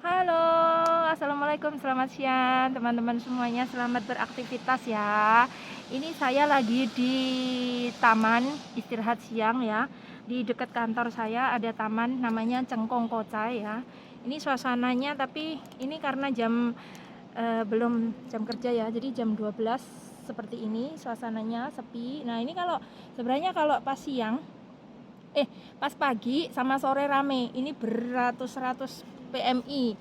Halo, assalamualaikum, selamat siang teman-teman semuanya, selamat beraktivitas ya. Ini saya lagi di taman istirahat siang ya. Di dekat kantor saya ada taman namanya Cengkong Kocai ya. Ini suasananya tapi ini karena belum jam kerja ya, jadi jam 12 seperti ini suasananya sepi. Nah ini sebenarnya kalau pas pagi sama sore rame, ini beratus-ratus PMI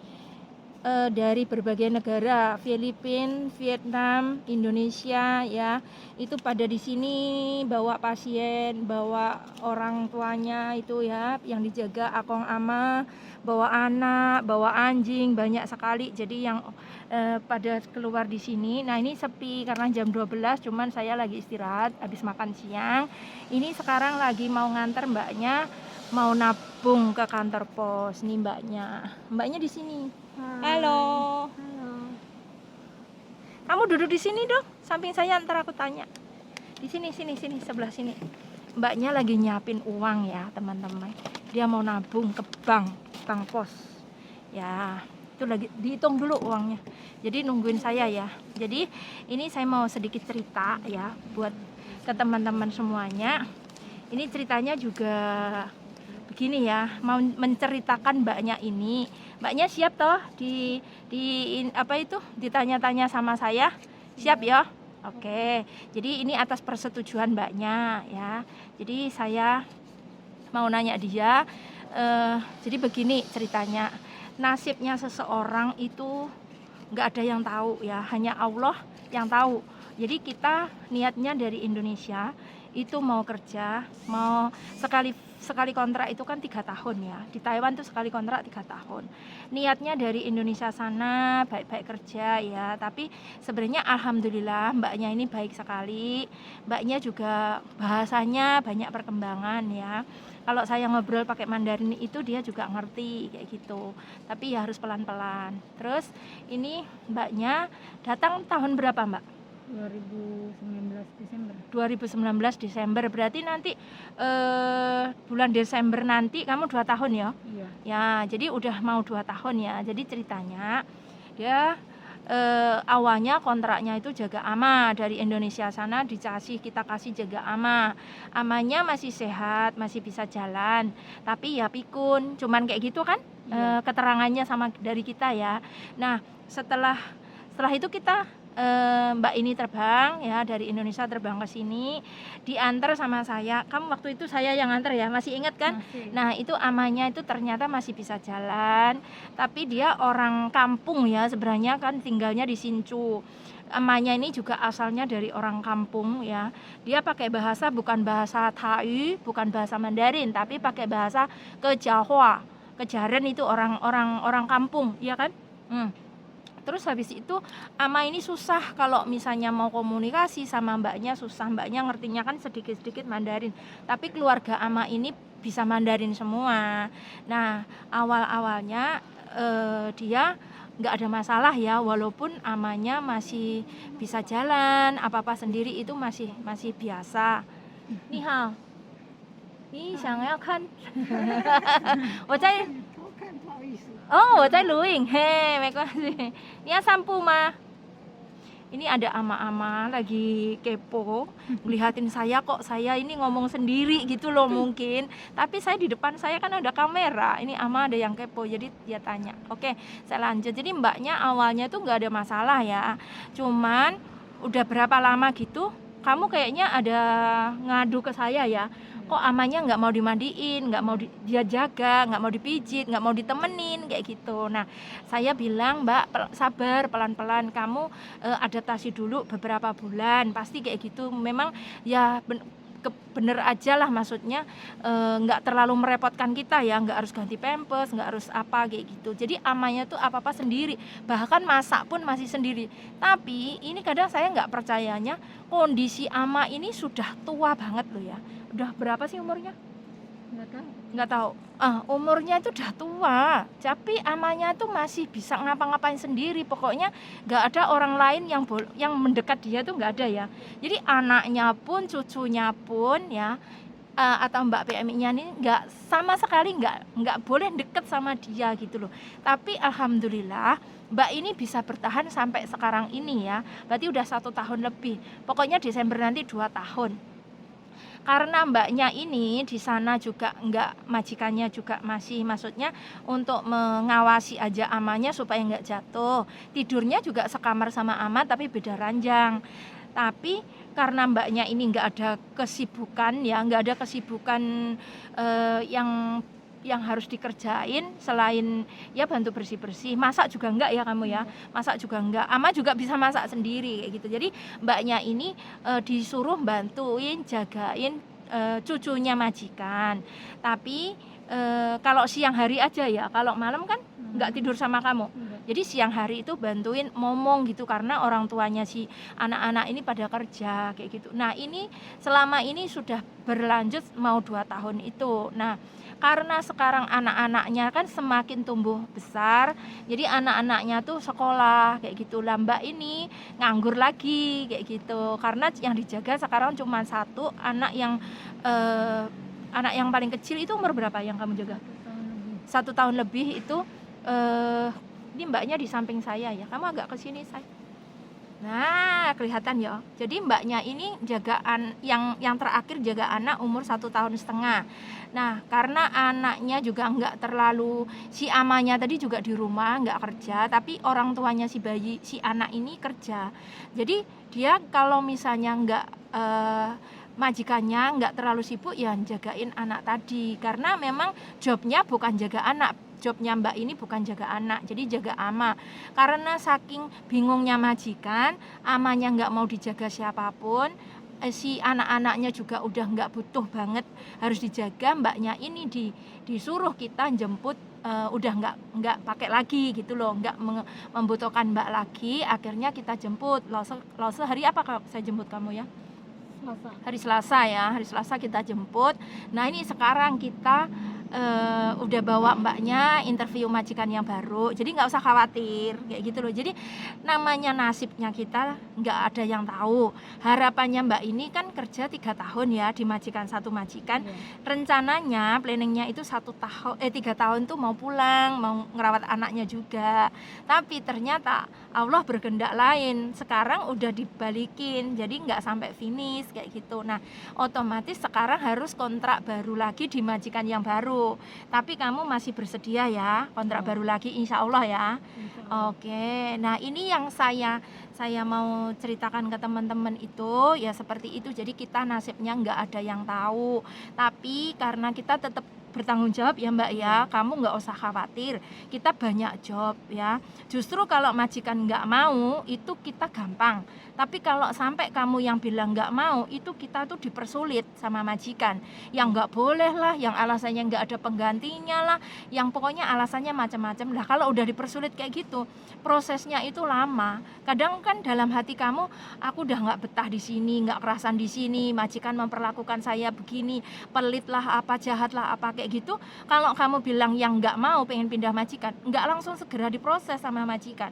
dari berbagai negara, Filipina, Vietnam, Indonesia ya. Itu pada di sini bawa pasien, bawa orang tuanya itu ya yang dijaga akong ama, bawa anak, bawa anjing, banyak sekali. Jadi yang pada keluar di sini. Nah, ini sepi karena jam 12, cuman saya lagi istirahat habis makan siang. Ini sekarang lagi mau nganter mbaknya mau nabung ke kantor pos nih mbaknya. Mbaknya di sini. Halo. Halo. Kamu duduk di sini dong, samping saya ntar aku tanya. Di sini sebelah sini. Mbaknya lagi nyiapin uang ya, teman-teman. Dia mau nabung ke bank pos. Ya, itu lagi dihitung dulu uangnya. Jadi nungguin saya ya. Jadi ini saya mau sedikit cerita ya buat ke teman-teman semuanya. Ini ceritanya juga begini ya, mau menceritakan mbaknya ini. Mbaknya siap toh ditanya-tanya sama saya? Siap ya? Oke. Jadi ini atas persetujuan mbaknya ya. Jadi saya mau nanya dia, jadi begini ceritanya. Nasibnya seseorang itu nggak ada yang tahu ya, hanya Allah yang tahu. Jadi kita niatnya dari Indonesia itu mau kerja, mau sekali kontrak itu kan 3 tahun ya. Di Taiwan tuh sekali kontrak 3 tahun. Niatnya dari Indonesia sana baik-baik kerja ya, tapi sebenarnya alhamdulillah mbaknya ini baik sekali. Mbaknya juga bahasanya banyak perkembangan ya. Kalau saya ngobrol pakai Mandarin itu dia juga ngerti kayak gitu. Tapi ya harus pelan-pelan. Terus ini mbaknya datang tahun berapa, Mbak? 2019 Desember. 2019 Desember. Berarti nanti bulan Desember nanti kamu 2 tahun ya? Iya. Ya, jadi udah mau 2 tahun ya. Jadi ceritanya dia awalnya kontraknya itu jaga ama dari Indonesia sana kita kasih jaga ama. Amanya masih sehat, masih bisa jalan, tapi ya pikun, cuman kayak gitu kan keterangannya sama dari kita ya. Nah, setelah itu kita mbak ini terbang ya dari Indonesia terbang ke sini, diantar sama saya. Kamu waktu itu saya yang antar ya, masih ingat kan? Masih. Nah, itu amanya itu ternyata masih bisa jalan, tapi dia orang kampung ya, sebenarnya kan tinggalnya di Sinchu. Amanya ini juga asalnya dari orang kampung ya. Dia pakai bahasa bukan bahasa Thai, bukan bahasa Mandarin, tapi pakai bahasa Kejawa. Kejaren itu orang kampung, ya kan? Terus habis itu ama ini susah kalau misalnya mau komunikasi sama mbaknya, susah. Mbaknya ngertinya kan sedikit-sedikit Mandarin, tapi keluarga ama ini bisa Mandarin semua. Nah, awal-awalnya dia nggak ada masalah ya, walaupun amanya masih bisa jalan, apa-apa sendiri itu masih biasa. Ni hao, ni想要看我在我在录影，嘿，没关系。你要散步吗？ Ini ada ama-ama lagi kepo, ngelihatin saya kok saya ini ngomong sendiri gitu loh mungkin. Tapi saya di depan saya kan ada kamera, ini ama ada yang kepo, jadi dia tanya. Oke, saya lanjut. Jadi mbaknya awalnya tuh nggak ada masalah ya. Cuman udah berapa lama gitu, kamu kayaknya ada ngadu ke saya ya. Kok amanya nggak mau dimandiin, nggak mau dia jaga, nggak mau dipijit, nggak mau ditemenin kayak gitu. Nah, saya bilang Mbak sabar, pelan-pelan, kamu adaptasi dulu beberapa bulan, pasti kayak gitu. Memang ya bener aja lah, maksudnya nggak terlalu merepotkan kita ya, nggak harus ganti pampers, nggak harus apa kayak gitu. Jadi amanya tuh apa-apa sendiri, bahkan masak pun masih sendiri. Tapi ini kadang saya nggak percayanya, kondisi ama ini sudah tua banget loh ya. Udah berapa sih umurnya? Nggak tahu. Umurnya itu udah tua, tapi amanya tuh masih bisa ngapa-ngapain sendiri. Pokoknya nggak ada orang lain yang mendekat dia tuh nggak ada ya. Jadi anaknya pun, cucunya pun ya atau Mbak PMI-nya ini sama sekali nggak boleh deket sama dia gitu loh. Tapi alhamdulillah Mbak ini bisa bertahan sampai sekarang ini ya. Berarti udah 1 tahun lebih. Pokoknya Desember nanti 2 tahun. Karena mbaknya ini di sana juga majikannya juga masih, maksudnya untuk mengawasi aja amannya supaya nggak jatuh. Tidurnya juga sekamar sama ama tapi beda ranjang. Tapi karena mbaknya ini nggak ada kesibukan ya, nggak ada kesibukan yang harus dikerjain selain ya bantu bersih-bersih. Masak juga enggak ya kamu ya? Masak juga enggak. Ama juga bisa masak sendiri kayak gitu. Jadi mbaknya ini disuruh bantuin jagain cucunya majikan. Tapi kalau siang hari aja ya, kalau malam kan nggak tidur sama kamu. Jadi siang hari itu bantuin momong gitu karena orang tuanya si anak-anak ini pada kerja kayak gitu. Nah ini selama ini sudah berlanjut mau 2 tahun itu. Nah karena sekarang anak-anaknya kan semakin tumbuh besar, jadi anak-anaknya tuh sekolah kayak gitu. Lah Mbak ini nganggur lagi kayak gitu karena yang dijaga sekarang cuma 1 anak yang paling kecil. Itu umur berapa yang kamu jaga? 1 tahun lebih itu. Ini mbaknya di samping saya ya, kamu agak ke sini saya. Nah kelihatan ya. Jadi mbaknya ini jagaan yang terakhir jaga anak umur 1,5 tahun. Nah karena anaknya juga nggak terlalu, si amanya tadi juga di rumah nggak kerja, tapi orang tuanya si bayi si anak ini kerja. Jadi dia kalau misalnya majikannya nggak terlalu sibuk ya jagain anak tadi, karena memang jobnya bukan jaga anak, jobnya mbak ini bukan jaga anak, jadi jaga ama. Karena saking bingungnya majikan, amanya nggak mau dijaga siapapun, si anak-anaknya juga udah nggak butuh banget harus dijaga, mbaknya ini disuruh kita jemput, udah nggak pakai lagi gitu loh, nggak membutuhkan mbak lagi. Akhirnya kita jemput Lose hari apa kalau saya jemput kamu ya? Hari Selasa ya, hari Selasa kita jemput. Nah ini sekarang kita udah bawa mbaknya interview majikan yang baru, jadi nggak usah khawatir kayak gitu loh. Jadi namanya nasibnya kita nggak ada yang tahu. Harapannya mbak ini kan kerja 3 tahun ya di majikan, 1 majikan. Rencananya planningnya itu 3 tahun tuh mau pulang, mau ngerawat anaknya juga. Tapi ternyata Allah berkehendak lain, sekarang udah dibalikin, jadi nggak sampai finish kayak gitu. Nah otomatis sekarang harus kontrak baru lagi di majikan yang baru. Tapi kamu masih bersedia ya kontrak baru lagi insya Allah ya. Oke, nah ini yang saya mau ceritakan ke teman-teman itu ya seperti itu. Jadi kita nasibnya nggak ada yang tahu, tapi karena kita tetap bertanggung jawab ya mbak ya, kamu nggak usah khawatir, kita banyak job ya. Justru kalau majikan nggak mau itu kita gampang, tapi kalau sampai kamu yang bilang nggak mau itu kita tuh dipersulit sama majikan, yang nggak boleh lah, yang alasannya nggak ada penggantinya lah, yang pokoknya alasannya macam-macam lah. Kalau udah dipersulit kayak gitu prosesnya itu lama. Kadang kan dalam hati kamu, aku udah nggak betah di sini, nggak kerasan di sini, majikan memperlakukan saya begini, pelit lah apa, jahat lah apa kayak gitu. Kalau kamu bilang yang nggak mau pengen pindah majikan, nggak langsung segera diproses sama majikan.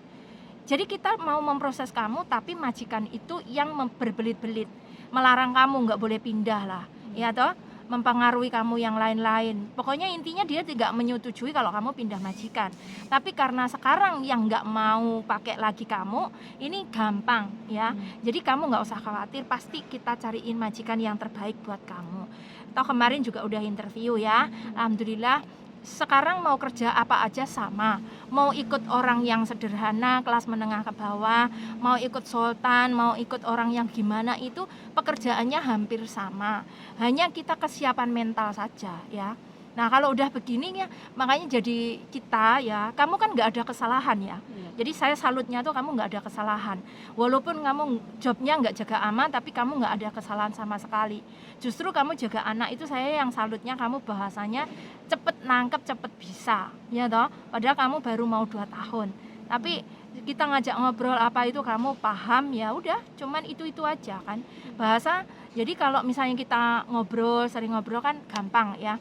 Jadi kita mau memproses kamu, tapi majikan itu yang berbelit-belit, melarang kamu nggak boleh pindah lah, ya toh, mempengaruhi kamu yang lain-lain. Pokoknya intinya dia tidak menyetujui kalau kamu pindah majikan. Tapi karena sekarang yang nggak mau pakai lagi kamu, ini gampang ya. Jadi kamu nggak usah khawatir, pasti kita cariin majikan yang terbaik buat kamu. Toh kemarin juga udah interview ya, alhamdulillah. Sekarang mau kerja apa aja sama, mau ikut orang yang sederhana kelas menengah ke bawah, mau ikut sultan, mau ikut orang yang gimana, itu pekerjaannya hampir sama, hanya kita kesiapan mental saja ya. Nah kalau udah begini ya, makanya jadi kita ya, kamu kan nggak ada kesalahan ya. Jadi saya salutnya tuh kamu nggak ada kesalahan, walaupun kamu jobnya nggak jaga ama, tapi kamu nggak ada kesalahan sama sekali. Justru kamu jaga anak itu saya yang salutnya, kamu bahasanya cepet nangkep, cepet bisa ya toh, padahal kamu baru mau 2 tahun. Tapi kita ngajak ngobrol apa itu kamu paham, ya udah, cuman itu aja kan bahasa. Jadi kalau misalnya kita ngobrol, sering ngobrol kan gampang ya.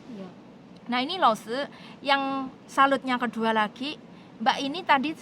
Nah ini Lose yang salutnya kedua lagi, mbak ini tadi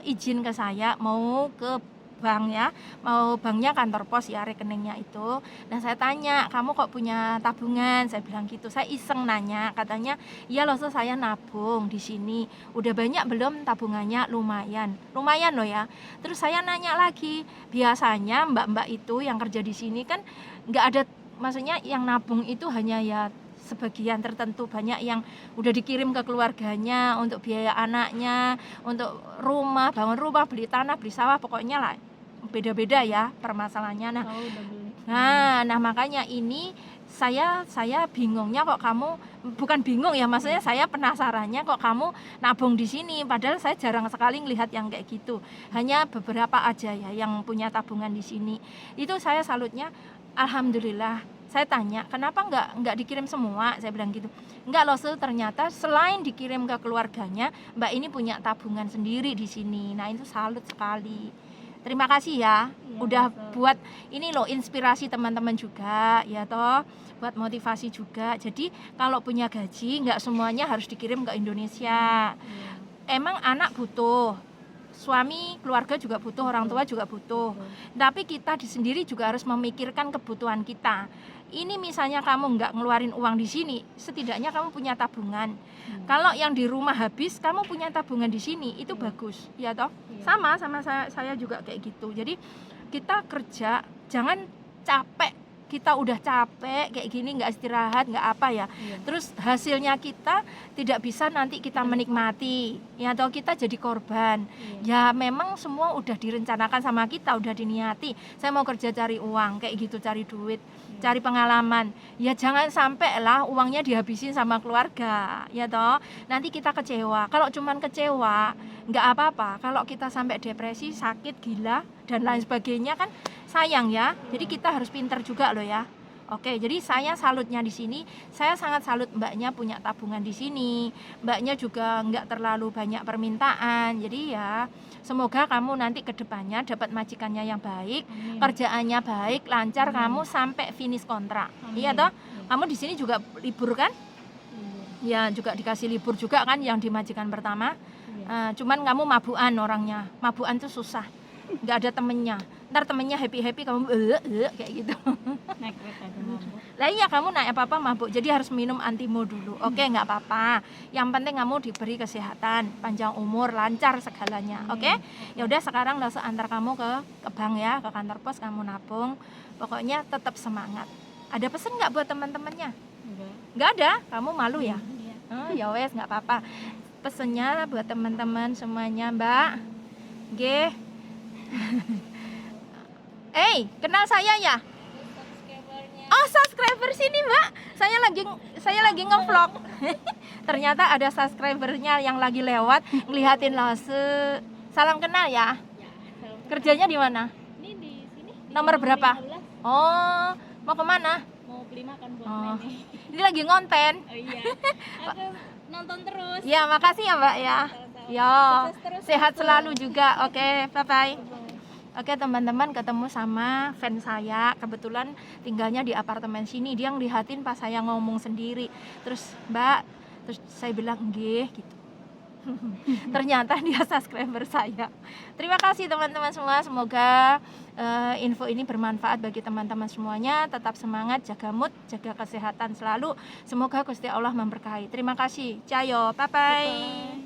izin ke saya mau ke bank ya, mau banknya kantor pos ya, rekeningnya itu. Nah saya tanya, kamu kok punya tabungan? Saya bilang gitu, saya iseng nanya, katanya iya loh saya nabung di sini. Udah banyak belum tabungannya? Lumayan loh ya. Terus saya nanya lagi, biasanya mbak-mbak itu yang kerja di sini kan nggak ada, maksudnya yang nabung itu hanya ya sebagian tertentu, banyak yang udah dikirim ke keluarganya untuk biaya anaknya, untuk rumah, bangun rumah, beli tanah, beli sawah, pokoknya lah beda-beda ya permasalahannya. Nah, Oh, udah beli. nah makanya ini saya bingungnya kok kamu, bukan bingung ya, maksudnya saya penasarannya kok kamu nabung di sini, padahal saya jarang sekali ngelihat yang kayak gitu. Hanya beberapa aja ya yang punya tabungan di sini. Itu saya salutnya, alhamdulillah. Saya tanya, kenapa nggak dikirim semua? Saya bilang gitu. Enggak loh, ternyata selain dikirim ke keluarganya, Mbak ini punya tabungan sendiri di sini. Nah, itu salut sekali. Terima kasih ya, Iya, udah betul. buat ini loh, inspirasi teman-teman juga ya toh, buat motivasi juga. Jadi kalau punya gaji nggak semuanya harus dikirim ke Indonesia. Iya, Emang anak butuh, suami, keluarga juga butuh, orang tua juga butuh. betul. Tapi kita sendiri juga harus memikirkan kebutuhan kita. Ini misalnya kamu nggak ngeluarin uang di sini, setidaknya kamu punya tabungan. Kalau yang di rumah habis, kamu punya tabungan di sini, itu bagus, ya toh? Iya. Sama saya juga kayak gitu. Jadi kita kerja, jangan capek. Kita udah capek kayak gini, nggak istirahat, nggak apa ya. Iya. Terus hasilnya kita tidak bisa nanti kita menikmati, ya toh, kita jadi korban. Iya. Ya memang semua udah direncanakan sama kita, udah diniati. Saya mau kerja cari uang, kayak gitu, cari duit, cari pengalaman. Ya jangan sampai lah uangnya dihabisin sama keluarga, ya toh. Nanti kita kecewa. Kalau cuman kecewa, nggak apa-apa. Kalau kita sampai depresi, sakit, gila, dan lain sebagainya kan sayang ya. Jadi kita harus pintar juga loh ya. Oke, jadi saya salutnya di sini, saya sangat salut mbaknya punya tabungan di sini. Mbaknya juga nggak terlalu banyak permintaan. Jadi ya semoga kamu nanti ke depannya dapat majikannya yang baik, Amin. kerjaannya baik, lancar, Amin. kamu sampai finish kontrak. Amin. Iya toh? Iya. Kamu di sini juga libur kan? Iya. Ya juga dikasih libur juga kan yang di majikan pertama. Iya. Cuman kamu mabuan orangnya. Mabuan tuh susah. Nggak ada temennya. Ntar temennya happy-happy, kamu kayak gitu. Naik kereta aja mabuk. Lah iya, kamu naik apa-apa mabuk. Jadi harus minum antimo dulu. Oke, nggak apa-apa. Yang penting kamu diberi kesehatan, panjang umur, lancar segalanya. Oke? Ya udah, sekarang langsung antar kamu ke bank ya, ke kantor pos, kamu nabung. Pokoknya tetap semangat. Ada pesan nggak buat teman-temannya? Enggak. Nggak ada? Kamu malu ya? Iya. Oh, ya wes, nggak apa-apa. Pesennya buat teman-teman semuanya, Mbak. G. Kenal saya ya? Oh, subscriber sini, Mbak. Saya lagi nge-vlog. Ternyata ada subscribernya yang lagi lewat ngelihatin Lase. Salam kenal ya. Kerjanya di mana? Ini di sini. Nomor berapa? Oh, mau kemana? Mau beli makan buat Oh. nenek. Ini lagi ngonten. Oh iya. Aku nonton terus. Ya, makasih ya, Mbak ya. Yo, Sukses terus. sehat selalu juga. Oke, bye-bye. Oke teman-teman, ketemu sama fans saya, kebetulan tinggalnya di apartemen sini. Dia ngelihatin pas saya ngomong sendiri, terus Mbak, terus saya bilang nggih gitu. Ternyata dia subscriber saya. Terima kasih teman-teman semua, semoga info ini bermanfaat bagi teman-teman semuanya. Tetap semangat, jaga mood, jaga kesehatan selalu. Semoga Gusti Allah memberkahi. Terima kasih. Cayo, bye-bye.